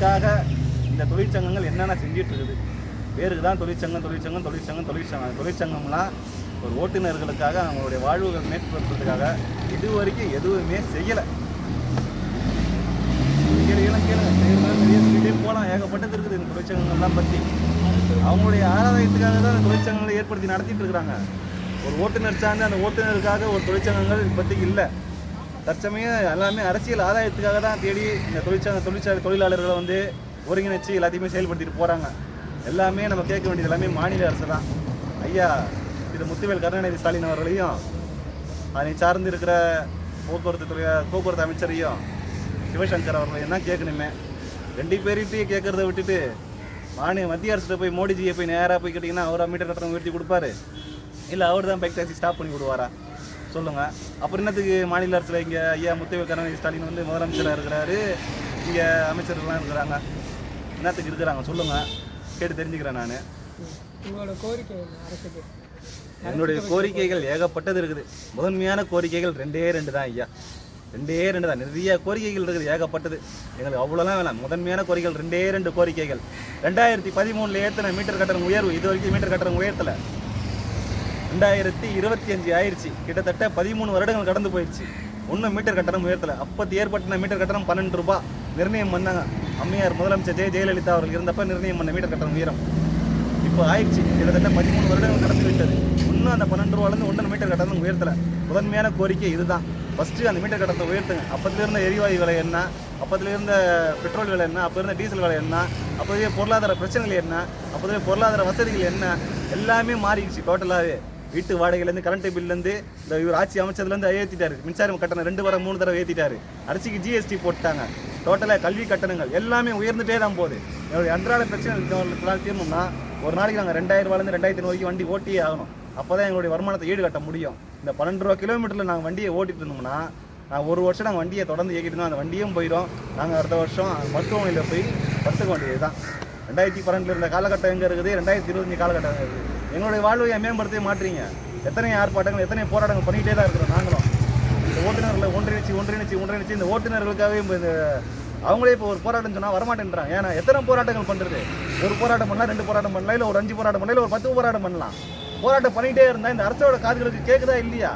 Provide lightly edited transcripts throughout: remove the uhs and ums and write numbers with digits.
பேருக்காக இந்த தொழிற்சங்கங்கள் என்னென்ன செஞ்சிட்டு இருக்குது. பேருக்கு தான் தொழிற்சங்கம்லாம் ஒரு ஓட்டுநர்களுக்காக அவங்களுடைய வாழ்வுகள் மேற்படுத்துறதுக்காக இது வரைக்கும் எதுவுமே செய்யலை. கேளுங்க நிறைய சொல்லிட்டே போகலாம், ஏகப்பட்டது இருக்குது இந்த தொழிற்சங்கங்கள்லாம் பற்றி. அவங்களுடைய ஆதாயத்துக்காக தான் அந்த தொழிற்சங்கங்களை ஏற்படுத்தி நடத்திட்டு இருக்கிறாங்க. ஒரு ஓட்டுநர் சார்ந்து அந்த ஓட்டுநருக்காக ஒரு தொழிற்சங்கங்கள் இப்போதைக்கு இல்லை. தற்சமயம் எல்லாமே அரசியல் ஆதாயத்துக்காக தான் தேடி இந்த தொழிலாளர்களை வந்து ஒருங்கிணைச்சு எல்லாத்தையுமே செயல்படுத்திட்டு போகிறாங்க. எல்லாமே நம்ம கேட்க வேண்டியது எல்லாமே மாநில அரசு தான். ஐயா திரு முத்துவேல் கருணாநிதி ஸ்டாலின் அவர்களையும் அதனை சார்ந்து இருக்கிற போக்குவரத்து அமைச்சரையும் சிவசங்கர் அவர்களையும் தான் கேட்கணுமே. ரெண்டு பேர்கிட்டையும் கேட்குறத விட்டுட்டு மத்திய அரசு போய் மோடிஜியை போய் நேராக போய் கேட்டிங்கன்னா அவரை மீட்டர் கட்டணம் உயர்த்தி கொடுப்பாரு, இல்லை அவர் தான் பைக் டாக்ஸி ஸ்டாப் பண்ணி விடுவாரா சொல்லுங்கள். அப்புறம் என்னத்துக்கு மாநில அரசில் இங்கே ஐயா முத்துவேல் கருணாநிதி ஸ்டாலின் வந்து முதலமைச்சராக இருக்கிறாரு, இங்கே அமைச்சர்கள்லாம் இருக்கிறாங்க, என்னத்துக்கு இருக்கிறாங்க சொல்லுங்கள், கேட்டு தெரிஞ்சுக்கிறேன். நான் என்னுடைய கோரிக்கைகள் ஏகப்பட்டது இருக்குது. முதன்மையான கோரிக்கைகள் ரெண்டு தான் ஐயா, ரெண்டு தான். நிறைய கோரிக்கைகள் இருக்குது, ஏகப்பட்டது. எங்களுக்கு அவ்வளோலாம் வேணாம். முதன்மையான கோரிக்கைகள் ரெண்டு கோரிக்கைகள். 2013 ஏற்றின மீட்டர் கட்டணம் உயர்வு இது வரைக்கும் மீட்டர் கட்டணம் உயர்த்தலை. 2025 ஆயிடுச்சு, கிட்டத்தட்ட 13 வருடங்கள் கடந்து போயிடுச்சு, ஒன்றும் மீட்டர் கட்டணம் உயர்த்தலை. அப்போது ஏற்பட்ட மீட்டர் கட்டணம் 12 ரூபாய் நிர்ணயம் பண்ணாங்க. அம்மையார் முதலமைச்சர் ஜெயலலிதா அவர்கள் இருந்தப்போ நிர்ணயம் பண்ண மீட்டர் கட்டணம் உயரம் இப்போ ஆயிடுச்சு. கிட்டத்தட்ட 13 வருடங்கள் கடந்து விட்டது. இன்னும் அந்த 12 ரூபாயிலேருந்து 1 மீட்டர் கட்டணம் உயர்த்தலை. முதன்மையான கோரிக்கை இதுதான். ஃபஸ்ட்டு அந்த மீட்டர் கட்டணத்தை உயர்த்துங்க. அப்போதுல இருந்த எரிவாயு விலை என்ன, அப்போதுல இருந்த பெட்ரோல் விலை என்ன, அப்போ இருந்த டீசல் விலை என்ன, அப்போதைய பொருளாதார பிரச்சனைகள் என்ன, அப்போதைய பொருளாதார வசதிகள் என்ன, எல்லாமே மாறிடுச்சு டோட்டலாகவே. வீட்டு வாடகையிலேருந்து கரண்ட் பில்லேருந்து இந்த இவர் ஆட்சி அமைச்சதுலேருந்து ஏற்றிட்டாரு. மின்சாரம் கட்டணம் 2 தடவை 3 தடவை ஏற்றிட்டாரு. அரிசிக்கு ஜிஎஸ்டி போட்டாங்க. டோட்டலாக கல்வி கட்டணங்கள் எல்லாமே உயர்ந்துட்டே தான் போகுது. என்னுடைய அன்றாட பிரச்சனை தீரணும்னா ஒரு நாளைக்கு நாங்கள் 2000 ரூபாயிலேருந்து 2500 வரைக்கும் வண்டி ஓட்டியே ஆகணும். அப்போ தான் எங்களுடைய வருமானத்தை ஈடு கட்ட முடியும். இந்த 12 ரூபா கிலோமீட்டரில் நாங்கள் வண்டியை ஓட்டிட்டு இருந்தோம்னா நான் ஒரு வருஷம் நாங்கள் வண்டியை தொடர்ந்து இயக்கிட்டு இருந்தோம். அந்த வண்டியும் போயிடும். நாங்கள் அடுத்த வருஷம் மருத்துவமனையில் போய் படுத்துக்க வேண்டியது தான். 2012 இருந்த காலகட்டம் எங்கே இருக்குது, 2025 காலகட்டம் இருக்குது. எங்களுடைய வாழ்வை மேம்படுத்தவே மாட்டீங்க. எத்தனை ஆர்ப்பாட்டங்கள், எத்தனை போராட்டங்கள் பண்ணிகிட்டே தான் இருக்கிறோம். நாங்களும் இந்த ஓட்டுநர்களை ஒன்றிணைச்சு இந்த ஓட்டுநர்களுக்காகவே இந்த அவங்களே இப்போ ஒரு போராட்டம் சொன்னால் வரமாட்டேன்றாங்க. ஏன்னா எத்தனை போராட்டங்கள் பண்ணுறது? ஒரு போராட்டம் பண்ணலாம், 2 போராட்டம் பண்ணலாம், இல்லை ஒரு 5 போராட்டம் பண்ணலாம், இல்லை ஒரு 10 போராட்டம் பண்ணலாம். போராட்டம் பண்ணிகிட்டே இருந்தால் இந்த அரசோட காதுகளுக்கு கேட்குதா இல்லையா?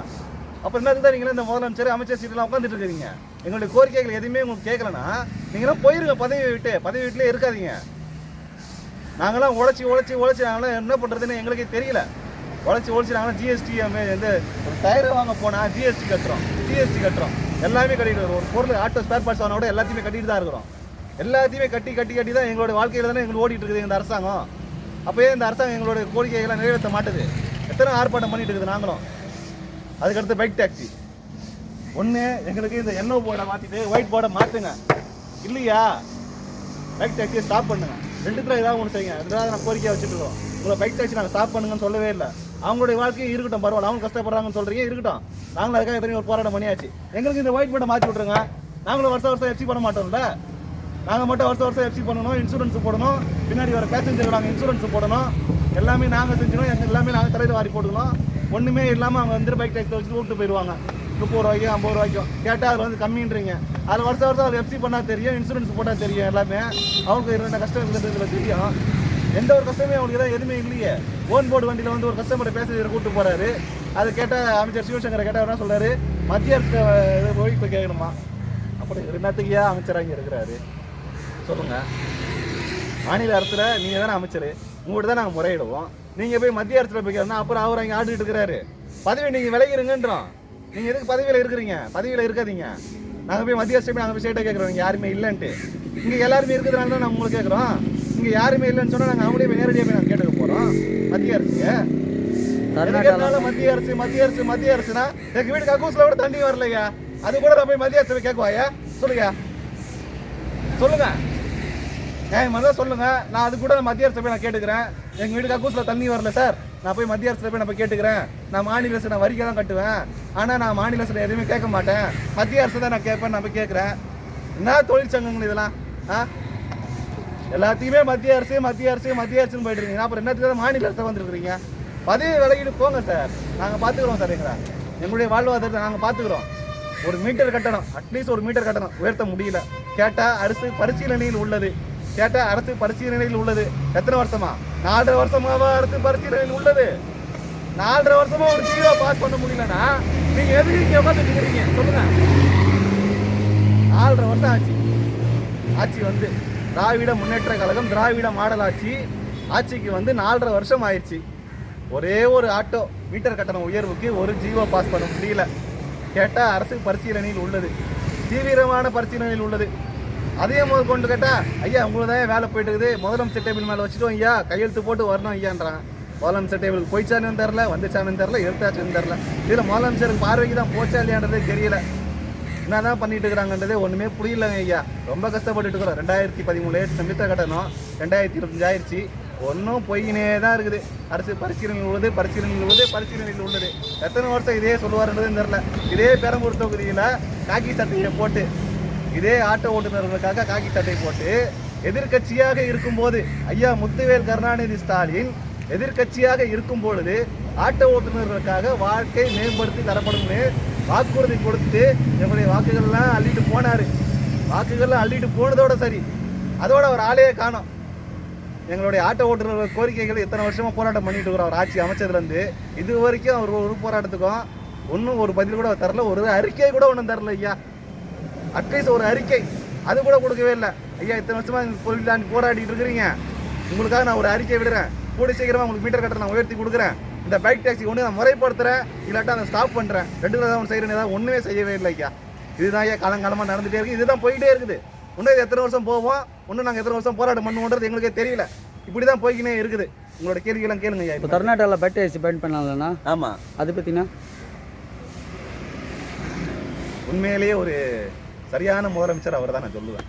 அப்போ என்னது தான் நீங்களும் இந்த முதலமைச்சர் அமைச்சர் சீட்டெல்லாம் உட்காந்துட்டு இருக்கிறீங்க. எங்களுடைய கோரிக்கைகள் எதுவுமே உங்களுக்கு கேட்கலன்னா நீங்களாம் போயிருங்க, பதவி வீட்டிலே இருக்காதீங்க. நாங்களாம் உழைச்சி நாங்களாம் என்ன பண்ணுறதுன்னு எங்களுக்கே தெரியல. உழைச்சி நாங்களாம் ஜிஎஸ்டி இந்த ஒரு டயர் வாங்க போனால் ஜிஎஸ்டி கட்டுறோம் எல்லாமே கட்டிட்டு வரும். ஒரு பொருள் ஆட்டோ ஸ்பேர் பார்ட்ஸ் வாங்க கூட எல்லாத்தையுமே கட்டிட்டு தான் இருக்கிறோம். எல்லாத்தையுமே கட்டி தான் எங்களோட வாழ்க்கையில் தானே எங்களுக்கு ஓடிட்டு இருக்குது இந்த அரசாங்கம். அப்போயே இந்த அரசாங்கம் எங்களோட கோரிக்கைகளை நிறைவேற்ற மாட்டுது. எத்தனை ஆர்ப்பாட்டம் பண்ணிட்டு இருக்குது நாங்களும். அதுக்கடுத்து பைக் டாக்ஸி ஒன்று எங்களுக்கு இந்த எண்ணோ போர்டை மாற்றிட்டு ஒயிட் போர்டை மாற்றுங்க, இல்லையா பைக் டாக்ஸியை ஸ்டாப் பண்ணுங்க. 2த்துல ஏதாவது ஒன்று செய்யுங்க. ரெண்டாவது நான் கோரிக்கையை வச்சுட்டு இருக்கோம். உங்களை பைக் டாக்ஸி நாங்கள் ஸ்டாப் பண்ணுங்கன்னு சொல்லவே இல்லை. அவங்களுடைய வாழ்க்கையும் இருக்கட்டும், பரவாயில்ல, அவங்க கஷ்டப்படுறாங்கன்னு சொல்கிறீங்க, இருக்கட்டும். நாங்களும் அதுக்காக எத்தனையோ ஒரு போராட்டம் பண்ணியாச்சு. எங்களுக்கு இந்த ஒயிட் போர்டை மாற்றி விட்ருங்க. நாங்களும் வருஷம் எஃப்சி பண்ண மாட்டோம்ல. நாங்கள் மட்டும் வருஷம் எஃப்சி பண்ணணும், இன்சூரன்ஸ் போடணும், பின்னாடி வர பேசஞ்சர் நாங்கள் இன்சூரன்ஸ் போடணும், எல்லாமே நாங்கள் செஞ்சணும், எல்லாமே நாங்கள் தலையில் வாரி போட்டுக்கணும். ஒன்றுமே இல்லாமல் அவங்க வந்து பைக் டாக்ஸி வச்சுட்டு விட்டு போயிடுவாங்க. 30 ரூபாய்க்கும் 50 ரூபாய்க்கும் கேட்டால் அதில் வந்து கம்மின்றீங்க. அதில் வருஷம் அவர் எஃப்சி பண்ணால் தெரியும், இன்சூரன்ஸ் போட்டால் தெரியும். எல்லாமே அவங்களுக்கு என்ன கஷ்டம் இருக்குதுன்றதுல தெரியும். எந்த ஒரு கஷ்டமே அவங்களுக்கு தான் எதுவுமே இல்லையே. ஓன் போர்டு வண்டியில் வந்து ஒரு கஸ்டமரை பேசஞ்சரை கூப்பிட்டு போகிறாரு. அதை கேட்டால் அமைச்சர் சிவசங்கரை கேட்டால் என்ன சொல்கிறாரு, மத்திய அரசு போய் இப்போ கேட்கணுமா? அப்படி என்னத்துக்கு அமைச்சராக இங்கே இருக்கிறாரு சொல்லுங்கள். மாநில அரசில் நீங்கள் தானே அமைச்சர், உங்கள்கிட்ட தான் நாங்கள் முறையிடுவோம். நீங்கள் போய் மத்திய அரசில் போய் கேட்கணும்னா அப்புறம் அவர் அங்கே ஆடிட்டு இருக்கிறாரு. பதவி நீங்கள் விளைகிறீங்கன்றோம். நீங்கள் எதுக்கு பதவியில் இருக்கிறீங்க? பதவியில் இருக்காதீங்க. நாங்கள் போய் மத்திய அரசு போய் நாங்கள் போய் ஸ்டேட்டாக கேட்குறோம். இங்கே யாருமே இல்லைன்ட்டு. இங்கே எல்லாருமே இருக்கிறதுனால தான் நாங்கள் உங்களுக்கு கேட்குறோம். இங்கே யாருமே இல்லைன்னு சொன்னால் நாங்கள் அவங்களே போய் நேரடியாக போய் நாங்கள் கேட்டுக்க போகிறோம் மத்திய அரசுக்கு. மத்திய அரசுனா எங்கள் வீட்டுக்கு அக்கூசில் கூட தண்ணி வரலையா? அது கூட நான் போய் மத்திய அரசு கேட்குவாயா? சொல்லுங்க நியாயமாக தான் சொல்லுங்கள். நான் அது கூட மத்திய அரசு போய் நான் கேட்டுக்கிறேன். எங்கள் வீட்டுக்கு அக்கூசில் தண்ணி வரல சார், நான் போய் மத்திய அரசு போய் நான் போய் கேட்டுக்கிறேன். நான் மாநில அரசு நான் வரிக்கை தான் கட்டுவேன், ஆனால் நான் மாநில அரசு எதுவுமே கேட்க மாட்டேன், மத்திய அரசு தான் நான் கேட்பேன். நான் போய் கேட்குறேன். என்ன தொழிற்சங்கங்கள் இதெல்லாம்? எல்லாத்தையுமே மத்திய அரசுன்னு போயிட்டு இருக்கீங்க. அப்புறம் என்னத்துக்கு மாநில அரசு வந்துருக்குறீங்க? பதவி விலகிட்டு போங்க சார், நாங்கள் பார்த்துக்குறோம் சார். எங்களுடைய வாழ்வாதாரத்தை நாங்கள் பார்த்துக்குறோம். ஒரு மீட்டர் கட்டணம், அட்லீஸ்ட் ஒரு மீட்டர் கட்டணம் உயர்த்த முடியல. கேட்டால் அரசு பரிசீலனையில் உள்ளது. கேட்டா அரசு பரிசீலனையில் உள்ளது. எத்தனை வருஷமா? 4.5 வருஷமாவா அரசு பரிசீலனையில் உள்ளது? 4.5 வருஷமா ஒரு ஜீவோ பாஸ் பண்ண முடியலன்னா நீங்க எதுக்கு இங்க உட்காந்து நிக்கிறீங்க சொல்லுங்க? 4.5 வருஷம் ஆச்சு ஆட்சி வந்து. திராவிட முன்னேற்ற கழகம் திராவிட மாடல் ஆட்சிக்கு வந்து 4.5 வருஷம் ஆயிடுச்சு. ஒரே ஒரு ஆட்டோ மீட்டர் கட்டணம் உயர்வுக்கு ஒரு ஜீவோ பாஸ் பண்ண முடியல. கேட்டால் அரசு பரிசீலனையில் உள்ளது, தீவிரமான பரிசீலனையில் உள்ளது. அதே முதல் கொண்டு கேட்டால் ஐயா உங்களுக்கு தான் வேலை போயிட்டு இருக்குது, முதலமைச்சர் டேபிள் மேலே வச்சுட்டோம் ஐயா, கையெழுத்து போட்டு வரணும் ஐயான்றாங்க. முதலமைச்சர் டேபிளுக்கு போய்ச்சானு தெரில, வந்துச்சானு தெரில, எடுத்தாச்சுன்னு தெரில. இதில் முதலமைச்சருக்கு பார்வைக்கு தான் போச்சா இல்லையான்றதே தெரியல. என்ன தான் பண்ணிட்டு இருக்கிறாங்கன்றதே ஒன்றுமே புரியலங்க ஐயா. ரொம்ப கஷ்டப்பட்டுட்டு இருக்கிறோம். 2013 மீட்டர் கட்டணம் 2025 ஆயிடுச்சு. ஒன்றும் பொய்னே தான் இருக்குது. அரசு பரிசீலனையில் உள்ளது. எத்தனை வருஷம் இதே சொல்லுவாருன்றதுன்னு தெரில. இதே பெரம்பூர் தொகுதியில் காக்கி சட்டையை போட்டு, இதே ஆட்டோ ஓட்டுநர்களுக்காக காக்கி சட்டை போட்டு எதிர்கட்சியாக இருக்கும்போது ஐயா முத்துவேல் கருணாநிதி ஸ்டாலின் எதிர்கட்சியாக இருக்கும் பொழுது ஆட்டோ ஓட்டுநர்களுக்காக வாழ்க்கை மேம்படுத்தி தரப்படும்னு வாக்குறுதி கொடுத்து எங்களுடைய வாக்குகள்லாம் அள்ளிட்டு போனார். வாக்குகள்லாம் அள்ளிட்டு போனதோட சரி, அதோட ஒரு ஆளையே காணோம். எங்களுடைய ஆட்டோ ஓட்டுநர்கள் கோரிக்கைகள் எத்தனை வருஷமாக போராட்டம் பண்ணிட்டு இருக்கிறோம். அவர் ஆட்சி அமைச்சதுலேருந்து இது வரைக்கும் அவர் ஒரு போராட்டத்துக்கும் ஒன்றும் ஒரு பதில் கூட தரல, ஒரு அறிக்கை கூட ஒன்றும் தரல ஐயா. அட்லீஸ்ட் ஒரு அறிக்கை அது கூட கொடுக்கவே இல்லை ஐயா. இத்தனை வருஷமாக போராடிட்டு இருக்கிறீங்க, உங்களுக்காக நான் ஒரு அறிக்கை விடுறேன், கூடி சீக்கிரமாக உங்களுக்கு மீட்டர் கட்டணம் நான் உயர்த்தி கொடுக்குறேன், இந்த பைக் டாக்ஸி ஒன்று நான் முறைப்படுத்துகிறேன், இல்லாட்டா அதை ஸ்டாப் பண்ணுறேன், 2 தான் ஒன்று செய்கிறேன், ஏதாவது ஒன்றுமே செய்யவே இல்லை ஐயா. இதுதான் ஐயா காலங்காலமாக நடந்துகிட்டே இருக்குது. இதுதான் போய்கிட்டே இருக்குது. இன்னும் இது எத்தனை வருஷம் போவோம், இன்னும் நாங்கள் எத்தனை வருஷம் போராட்டம் பண்ணுவோன்றது எங்களுக்கே தெரியல. இப்படி தான் போய்க்கினே இருக்குது. உங்களோட கேள்வியெல்லாம் கேளுங்க ஐயா. இப்போ கர்நாடகாவில் பைக் டாக்ஸி பேன் பண்ணலாம்லண்ணா? ஆமாம், அதை பற்றினா உண்மையிலேயே ஒரு சரியான முதலமைச்சர் அவர் தான் நான் சொல்லுவேன்.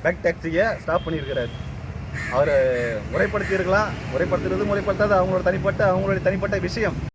பைக் டாக்ஸியை ஸ்டாப் பண்ணியிருக்கிறார். அவர் முறைப்படுத்தியிருக்கலாம். முறைப்படுத்துறது அவங்களுடைய தனிப்பட்ட விஷயம்.